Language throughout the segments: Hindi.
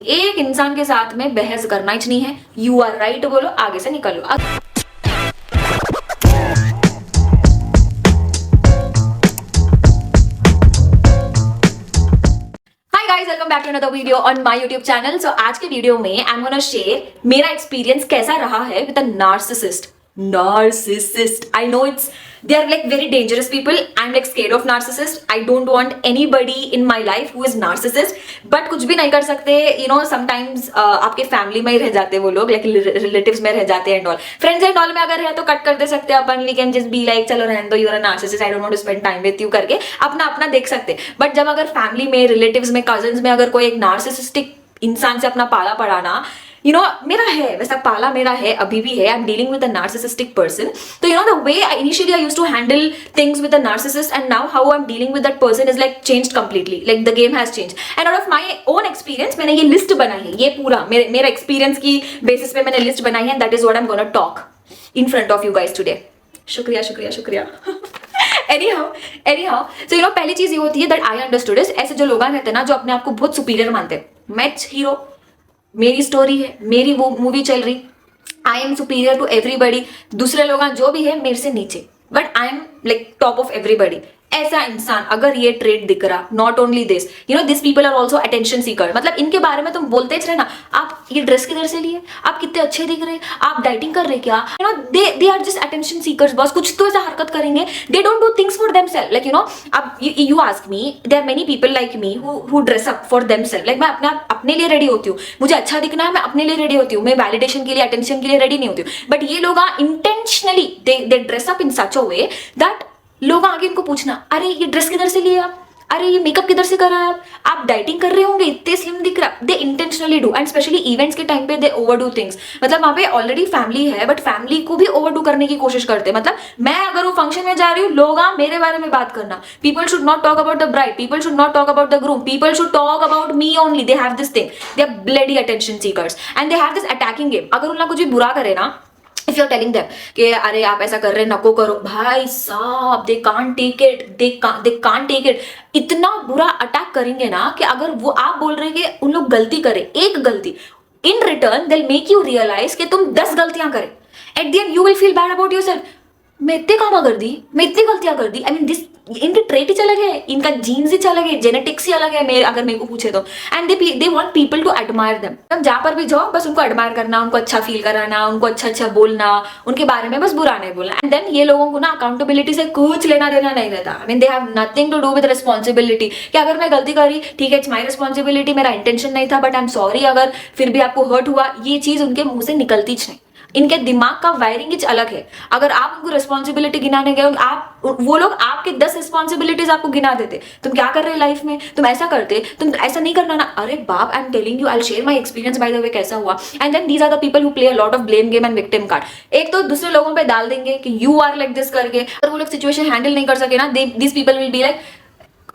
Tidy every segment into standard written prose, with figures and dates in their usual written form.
एक इंसान के साथ में बहस करना ही नहीं है। यू आर राइट बोलो, आगे से निकलो। Hi guys, welcome back to another video on my YouTube channel. So आज के वीडियो में आई एम गोना शेयर मेरा एक्सपीरियंस कैसा रहा है with a narcissist. I know they are like very dangerous people. I'm like scared of narcissist. I don't want anybody in my life who is narcissist. But कुछ भी नहीं कर सकते, sometimes आपके फैमिली में ही रह जाते वो लोग, like relatives में रह जाते हैं and all. Friends and all में अगर है तो कट कर दे सकते हैं अपन, we can just be like चलो रहने दो, you are a narcissist, I don't want to spend time with you करके अपना अपना देख सकते। बट जब अगर फैमिली में, रिलेटिव्स में, कजन्स में अगर कोई एक नार्सिसिस्टिक इंसान से अपना पाला पड़ाना, मेरा है वैसा पाला, मेरा है, अभी भी है। I am dealing with a narcissistic person. तो the way I initially I used to handle things with a narcissist and now how I am dealing with that person is like changed completely. Like the game has changed and out of my own experience मैंने ये लिस्ट बनाई है। ये पूरा मेरा एक्सपीरियंस की बेसिस पे मैंने लिस्ट बनाई है। That is what I am gonna talk in front of you guys today. शुक्रिया शुक्रिया शुक्रिया। anyhow, so पहली चीज ये होती है दैट आई अंडरस्टूड इज, ऐसे जो लोग रहते हैं ना जो अपने आप को बहुत सुपीरियर मानते हैं, मैं हीरो, मेरी स्टोरी है, मेरी वो मूवी चल रही, I am superior to everybody, दूसरे लोग जो भी है मेरे से नीचे, but I am like top of everybody. ऐसा इंसान अगर ये ट्रेड दिख रहा, not only this, this people are also attention seeker. मतलब इनके बारे में तुम बोलते रहे ना, आप ये ड्रेस किधर से लिए, आप कितने अच्छे दिख रहे, आप डाइटिंग कर रहे क्या, they are just attention seekers boss. कुछ तो ऐसा हरकत करेंगे, they don't do things for themself. Like अब you ask me, there are many people like me who dress up for themself. Like मैं अपने लिए रेडी होती हूँ, मुझे अच्छा दिखना है, मैं अपने लिए रेडी होती हूँ, मैं वैलिडेशन के लिए, अटेंशन के लिए रेडी नहीं होती हूँ। बट ये लोग intentionally they dress up in such a way that लोग आगे इनको पूछना, अरे ये ड्रेस किधर से लिया आप, अरे ये मेकअप किधर से करा आप डाइटिंग कर रहे होंगे, इतने स्लिम दिख रहा। They intentionally do and specially events के टाइम पे दे ओवरडू थिंग्स। मतलब वहां पे ऑलरेडी फैमिली है बट फैमिली को भी ओवरडू करने की कोशिश करते हैं। मतलब मैं अगर वो फंक्शन में जा रही हूँ, लोग मेरे बारे में बात करना, people should not talk about the bride, people should not talk about the groom, people should talk about me only. They have this thing, they are bloody attention seekers and they have this attacking game. अगर उन्हें कुछ भी बुरा करे ना, if you are telling them कि अरे आप ऐसा कर रहे हैं, नको करो, भाई साहब they can't take it, they can't take it. इतना बुरा अटैक करेंगे ना कि अगर वो आप बोल रहे हैं कि उन लोग गलती करें, एक गलती, in return they make you realise कि तुम 10 गलतियां करें। At the end you will feel bad about yourself. मैं इतने काम कर दी, मैं इतनी गलतियां कर दी। आई मीन दिस, इनके ट्रेट ही अलग है, इनका जीन्स ही अलग है, जेनेटिक्स ही अलग है, अगर मेरे को पूछे तो। And they want people to admire them. तुम जहां पर भी जाओ बस उनको एडमायर करना, उनको अच्छा फील कराना, उनको अच्छा बोलना, उनके बारे में बस बुरा नहीं बोलना। एंड देन ये लोगों को ना अकाउंटेबिलिटी से कुछ लेना देना नहीं रहता। I mean they have nothing to do with responsibility कि अगर मैं गलती करी, ठीक है, इट्स माई रिस्पॉन्सिबिलिटी, मेरा इंटेंशन नहीं था, बट आई एम सॉरी। अगर फिर भी आपको हर्ट हुआ, ये चीज उनके मुंह से निकलती नहीं। इनके दिमाग का वायरिंग कुछ अलग है। अगर आप उनको रिस्पॉन्सिबिलिटी गिनाने गए, वो लोग आपके 10 रिस्पॉन्सिबिलिटीज आपको गिना देते, तुम क्या कर रहे लाइफ में, तुम ऐसा करते, तुम ऐसा नहीं करना ना। अरे बाप, I am telling you, I will share my experience by the way कैसा हुआ। And then these are the people who play a lot of blame game and victim card. एक तो दूसरे लोगों पे डाल देंगे कि यू आर लाइक दिस करके। अगर वो लोग सिचुएशन हैंडल नहीं कर सके ना, these people will be like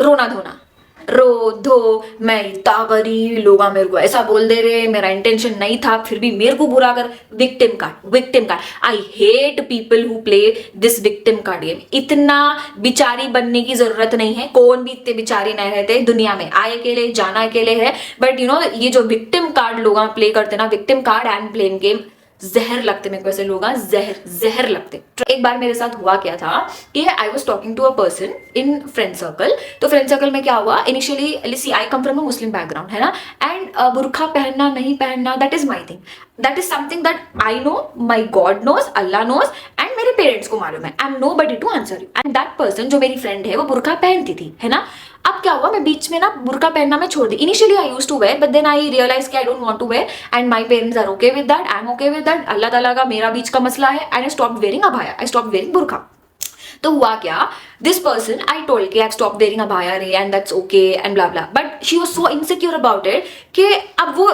रोना धोना, रो धो, मैं इतना करी, लोग मेरे को ऐसा बोल दे रहे, मेरा इंटेंशन नहीं था, फिर भी मेरे को बुरा कर। Victim card. I hate people who play this victim card game. इतना बिचारी बनने की जरूरत नहीं है, कौन भी इतने बिचारी नहीं रहते दुनिया में, आए अकेले जाना अकेले है। बट ये जो विक्टिम कार्ड लोग प्ले करते ना, victim card and blame game, जहर लगते मेरे को ऐसे लोग, जहर लगते। एक बार मेरे साथ हुआ क्या था कि I was talking to a person in friend circle. तो फ्रेंड सर्कल में क्या हुआ, initially see I come from a Muslim background, है ना, एंड बुरखा पहनना नहीं पहनना, that is my thing, that is something that I know, my God knows, Allah knows, and मेरे पेरेंट्स को मालूम है। I am nobody to answer you. And that person जो मेरी फ्रेंड है वो बुरखा पहनती थी, है ना। अब क्या हुआ, मैं बीच में ना बुरका पहनना मैं छोड़ दी। Initially I used to wear, but then I realize कि I don't want to wear and my parents are okay with that, I am okay with that. Allah ताला का मेरा बीच का मसला है एंड आई स्टॉप वेयरिंग अबाया, आई स्टॉप वेयरिंग बुरका। तो हुआ क्या, दिस पर्सन आई टोल्ड कि आई स्टॉप वेयरिंग अबाया रे and that's okay and blah blah, but she was so insecure about it कि अब वो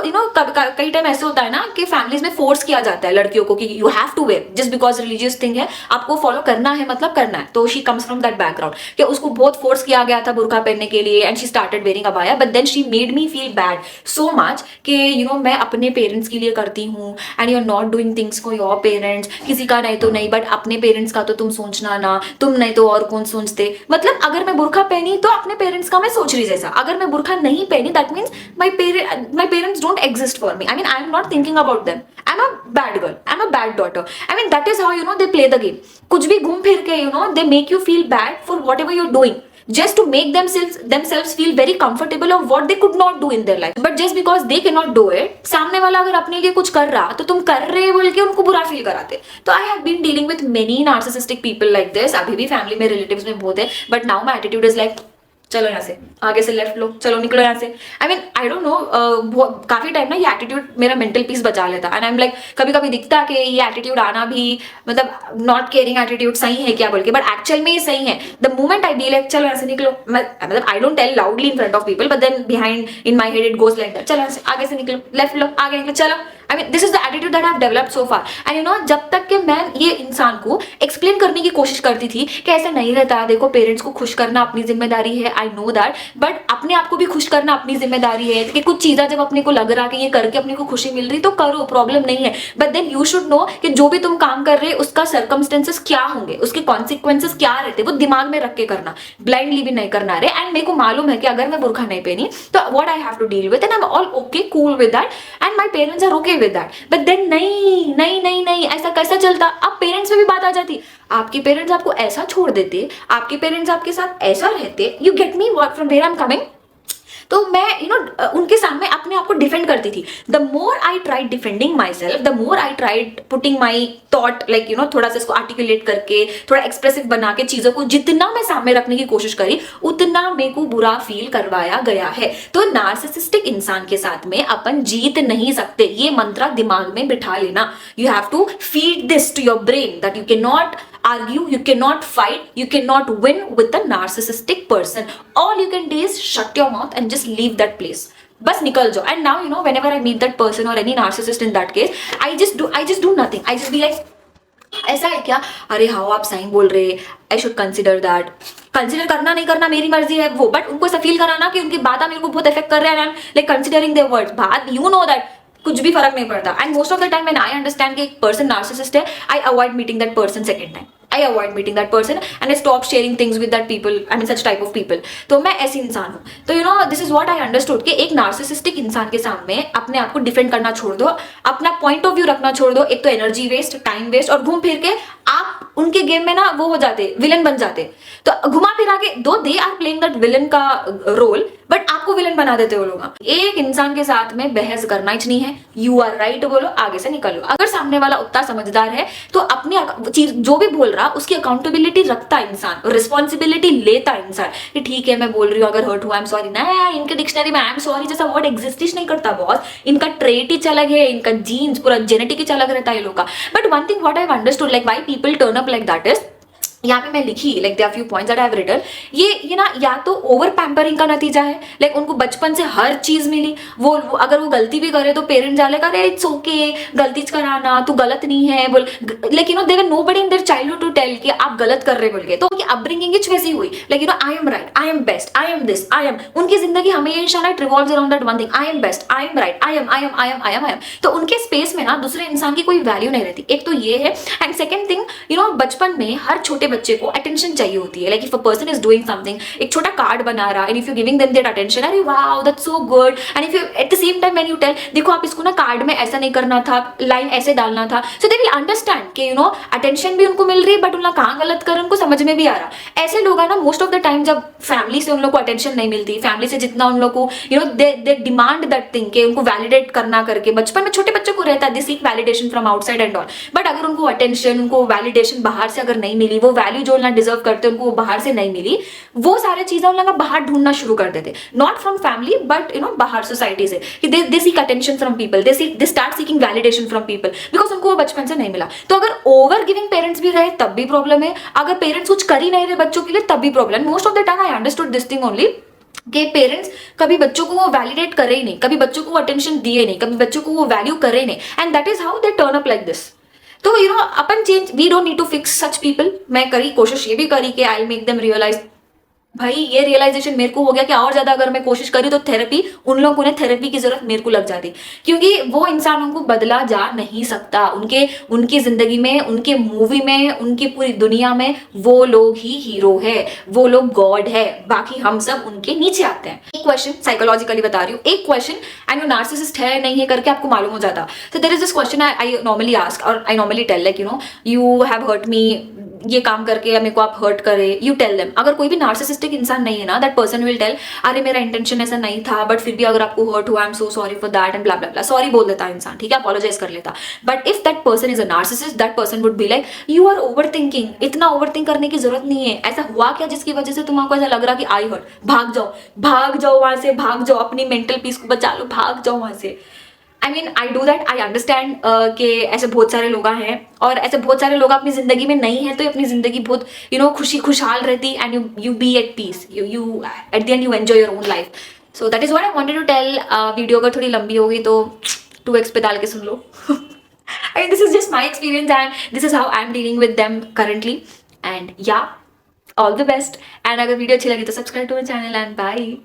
कई टाइम ऐसे होता है ना कि फैमिलीज में फोर्स किया जाता है लड़कियों को कि you have to wear just because religious thing है, आपको फॉलो करना है, मतलब करना है। तो she comes from that background कि उसको बहुत फोर्स किया गया था बुरका पहनने के लिए एंड शी स्टार्टेड वेयरिंग अबाया, but then she made me feel bad so much कि मैं अपने पेरेंट्स के लिए करती हूँ and you are not doing things for your parents. किसी का नहीं तो नहीं, बट अपने पेरेंट्स का तो तुम सोचना ना, तुम नहीं तो और कौन सोच सोचते, मतलब अगर मैं बुरखा पहनी तो अपने पेरेंट्स का मैं सोच रही जैसा, अगर मैं बुरखा नहीं पहनी that means my parents don't exist for me, I am not thinking about them, I am a bad girl, I am a bad daughter, that is how they play the game. कुछ भी घूम फिर के दे make you feel bad for what ever you're doing, just to make themselves feel very comfortable of what they could not do in their life, but just because they cannot do it, सामने वाला अगर अपने लिए कुछ कर रहा तो तुम कर रहे बोल के उनको बुरा फील कराते. तो I have been dealing with many narcissistic people like this. अभी भी फैमिली में, रिलेटिव्स में बहुत है, but now my attitude is like चलो यहाँ से, आगे से लेफ्ट लो, चलो निकलो यहाँ से. आई डोंट नो, काफी टाइम ना ये एटीट्यूड मेरा मेंटल पीस बचा लेता. एंड आई एम लाइक, कभी कभी दिखता कि ये एटीट्यूड आना भी मतलब नॉट केयरिंग एटीट्यूड सही है क्या बोल के, बट एक्चुअल में ये सही है. The moment I be like चलो यहाँ से निकलो, मतलब I don't tell loudly in front of people, but then behind in my head it goes like that, चलो यहाँ से, आगे से निकलो, लेफ्ट लो, आगे निकलो, चलो. This is the attitude that I have developed so far. And जब तक कि मैं ये इंसान को एक्सप्लेन करने की कोशिश करती थी कि ऐसा नहीं रहता, देखो पेरेंट्स को खुश करना अपनी जिम्मेदारी है, आई नो दैट, बट अपने आप को भी खुश करना अपनी जिम्मेदारी है. कि कुछ चीजें जब अपने को लग रहा कि ये करके अपने को खुशी मिल रही तो करो, प्रॉब्लम नहीं है, but then you should know कि जो भी तुम काम कर रहे उसका सर्कमस्टेंसेस क्या होंगे, उसके कॉन्सिक्वेंसेस क्या रहते, वो दिमाग में रख के करना, ब्लाइंडली भी नहीं करना रे. एंड मेरे को मालूम है कि अगर मैं बुरखा नहीं पहनी तो what I have to deal with, and I am all okay, cool with that, and my parents are okay with that. But then नहीं नहीं नहीं नहीं, ऐसा कैसा चलता. अब पेरेंट्स में भी बात आ जाती, आपके पेरेंट्स आपको ऐसा छोड़ देते, आपके पेरेंट्स आपके साथ ऐसा रहते, you get me what from where I am coming. तो मैं उनके सामने अपने आप को डिफेंड करती थी. The more I tried defending my self, the more I tried putting my thought like थोड़ा सा इसको आर्टिकुलेट करके, थोड़ा एक्सप्रेसिव बना के चीजों को जितना मैं सामने रखने की कोशिश करी, उतना मेरे को बुरा फील करवाया गया है. तो नार्सिसिस्टिक इंसान के साथ में अपन जीत नहीं सकते, ये मंत्र दिमाग में बिठा लेना. You have to feed this to your brain that you can not argue, you cannot fight, you cannot win with a narcissistic person. All you can do is shut your mouth and just leave that place. बस निकल जाओ. And now whenever I meet that person or any narcissist in that case, I just do nothing. I just be like, ऐसा है क्या, अरे हाँ आप सही बोल रहे, I should consider that. Consider करना नहीं करना मेरी मर्जी है वो, बट उनको ऐसा फील कराना कि उनकी बात मेरे को बहुत इफेक्ट कर रहा है, लाइक कंसिडरिंग देयर वर्ड्स. बात दैट कुछ भी फर्क नहीं पड़ता. And most of the time when I understand कि एक पर्सन नार्सिसिस्ट है, I avoid meeting that person second time. I avoid meeting that person and I stop sharing things with that people, such type of people. तो मैं ऐसी इंसान हूँ. तो this is what I understood कि एक नार्सिसिस्टिक इंसान के सामने अपने आप को डिफेंड करना छोड़ दो, अपना पॉइंट ऑफ व्यू रखना छोड़ दो. एक तो एनर्जी वेस्ट, टाइम वेस्ट, और घूम फिर के आप उनके गेम में वो हो जाते, विलन बन जाते. तो घुमा फिरा के दो they are playing that villain का रोल, बट आपको विलन बना देते हो लोग. एक इंसान के साथ में बहस करना ही नहीं है. यू आर राइट बोलो, आगे से निकलो. अगर सामने वाला उतना समझदार है तो अपनी चीज जो भी बोल रहा उसकी अकाउंटेबिलिटी रखता इंसान, रिस्पॉन्सिबिलिटी लेता इंसान कि ठीक है मैं बोल रही हूँ, अगर हर्ट हुआ आई एम सॉरी. ना, इनके डिक्शनरी में आई एम सॉरी जैसा वर्ड एग्जिस्ट ही नहीं करता बॉस. इनका ट्रेट ही अलग है, इनका जीन्स पूरा जेनेटिक ही अलग रहता है ये लोग का. But one thing what I have understood like why people turn up like that is, यहाँ पे मैं लिखी like there are few points that I have written. ये ना या तो ओवर पैम्परिंग का नतीजा है, लाइक उनको बचपन से हर चीज मिली. वो अगर वो गलती भी करे तो पेरेंट्स डालेगा अरे इट्स ओके, गलती कराना तू गलत नहीं है बोल, like they were nobody in their childhood to tell कि आप गलत कर रहे बोल के. तो उनकी अपब्रिंगिंग कुछ वैसी हुई, like I am right, I am best, I am this, I am. उनकी जिंदगी हमेशा ना revolves around that one thing, I am best, I am right, I am I am I am I am I am. तो उनके स्पेस में ना दूसरे इंसान की कोई वैल्यू नहीं रहती. एक तो ये है. एंड सेकंड थिंग बचपन में हर छोटे बच्चे को अटेंशन चाहिए होती है. Like if a person is doing something, एक छोटा कार्ड बना रहा, and if you giving them that attention, अरे wow that's so good, and if you at the same time when you tell देखो आप इसको ना कार्ड में ऐसा नहीं करना था, लाइन ऐसे डालना था, सो दे विल अंडरस्टैंड कि अटेंशन भी उनको मिल रही है, बट उनका कहाँ गलत कर उनको समझ में भी आ रहा. ऐसे लोग है ना मोस्ट ऑफ द टाइम जब फैमिली से उन लोग को अटेंशन नहीं मिलती, फैमिली से जितना उन लोग को दे डिमांड दैट थिंग कि उनको वैलिडेट करना करके, बचपन में छोटे बच्चों को रहता है they seek validation from outside and all. But अगर उनको अटेंशन, उनको वैलिडेशन बाहर से अगर नहीं मिली, वो वैल्यू जो ना डिजर्व करते उनको वो बाहर से नहीं मिली, वो सारे चीजें उन लोग बाहर ढूंढना शुरू कर देते. नॉट फ्रॉम फैमिली बट बाहर सोसाइटी से, कि they seek attention from people, they start seeking validation from people because उनको वो बचपन से नहीं मिला. तो अगर ओवर गिविंग पेरेंट्स भी रहे तब भी प्रॉब्लम है, अगर पेरेंट्स कुछ कर ही नहीं रहे बच्चों के लिए तब भी problem. Most of the time I understood this thing only कि पेरेंट्स कभी बच्चों को वो वैलिडेट करे ही नहीं, कभी बच्चों को अटेंशन दिए नहीं, कभी बच्चों को वो वैल्यू करे नहीं, and that is how they turn up like this. तो अपन change, we don't need to fix such people. मैं करी कोशिश ये भी करी कि आई मेक देम रियलाइज भाई ये रियलाइजेशन मेरे को हो गया कि और ज्यादा अगर मैं कोशिश करी तो थेरेपी, उन लोगों को थेरेपी की जरूरत मेरे को लग जाती, क्योंकि वो इंसानों को बदला जा नहीं सकता। उनके उनकी जिंदगी में, उनके मूवी में, उनकी पूरी दुनिया में वो लोग ही हीरो है, वो लोग गॉड है, बाकी हम सब उनके नीचे आते हैं। एक क्वेश्चन साइकोलॉजिकली बता रही हूँ, एक क्वेश्चन एंड नार्सिसिस्ट है नहीं है करके आपको मालूम हो जाता। तो there is this question I normally ask और I normally tell, like you have hurt me, ये काम करके या मेरे को आप हर्ट करे, यू टेल देम। अगर कोई भी नार्सिसिस्टिक इंसान नहीं है ना, दैट पर्सन विल टेल अरे मेरा इंटेंशन ऐसा नहीं था, बट फिर भी अगर आपको हर्ट हुआ, I am so sorry for that and blah blah blah, sorry बोल देता है इंसान, ठीक है, अपोलोजाइज कर लेता। But if that person is a narcissist, that person would be like you are over thinking, इतना ओवर थिंक करने की जरूरत नहीं है, ऐसा हुआ क्या जिसकी वजह से तुमको ऐसा लग रहा कि आई हर्ट, भाग जाओ वहां से, भाग जाओ, अपनी मेंटल पीस को बचा लो, भाग जाओ वहां से। I mean I do that, I understand कि ऐसे बहुत सारे लोग हैं और ऐसे बहुत सारे लोग अपनी जिंदगी में नहीं है, तो अपनी जिंदगी बहुत खुशहाल रहती and you be at peace, you at the end you enjoy your own life. So that is what I wanted to tell. Video अगर थोड़ी लंबी हो गई तो 2x पे डाल के सुन लो। I mean this is just my experience and this is how I am dealing with them currently, and yeah all the best. And अगर वीडियो अच्छी लगी तो subscribe to my channel and bye.